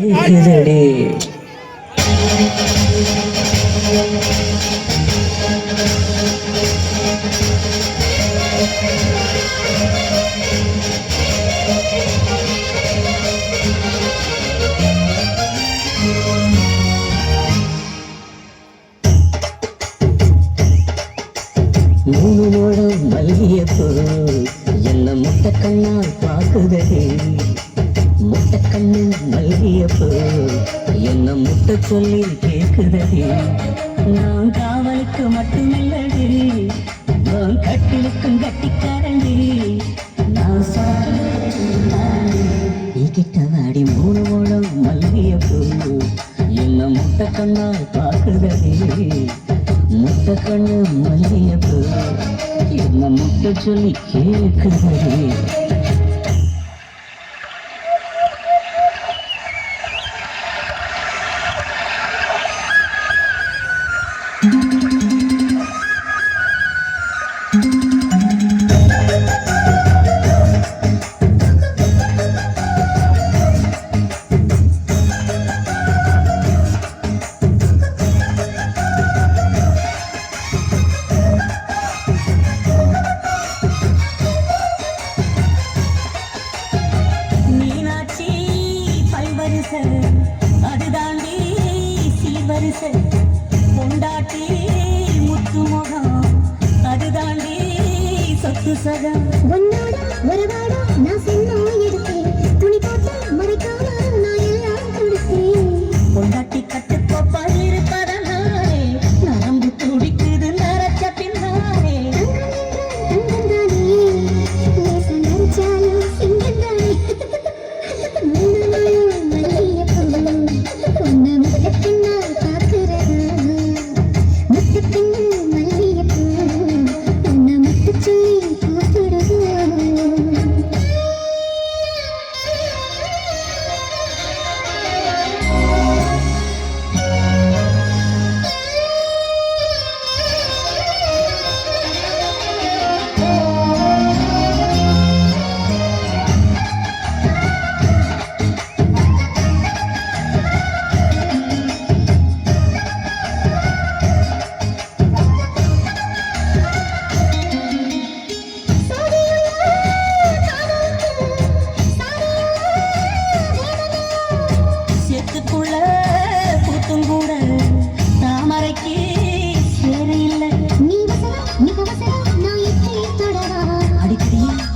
மூணு மூடம் மல்லியப்பூ என்ன முட்டை கண்ணால் பார்க்குதே. முட்டை கண்ணு மல்லியப்பூ என்ன முட்டை சொல்லி கேட்குதே. நான் காவலுக்கு மட்டுமில்லடி, நான் கட்டிலுக்கும் கட்டிக்காரண்டி. நான் கிட்ட வாடி மூணு மூடம் மல்லியப்பூ என்ன முட்டை கண்ணால் பார்க்குதே. முட்டை கண்ணு மல்லியப்பூ என்ன முட்டை சொல்லி கேட்குதே. அது தாண்டி சீவரிசை கொண்டாட்டி முத்து முகம், அது தாண்டி சொத்து சகம். உன்னோட உறவாட நான் சின்னம் எடுத்தேன், துணி போட்டு மறைக்காம நான் எல்லாம் கொடுத்தேன். கொண்டாட்டி கட்டுக்கோப்பா இருப்பதனாலே நரம்பு துடிக்குது நரச்ச பின்னாலே.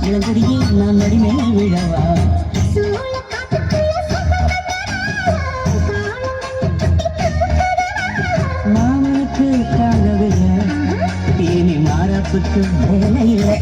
இளங்குடியே நான் நடிமேல் விழவா. மாமனுக்கு காணவில்லை, இனி மாறாப்புக்கு வேலை இல்லை.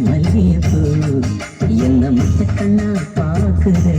மல்லியப்பூ என்ன முட்டை கண்ணா பார்க்குதே.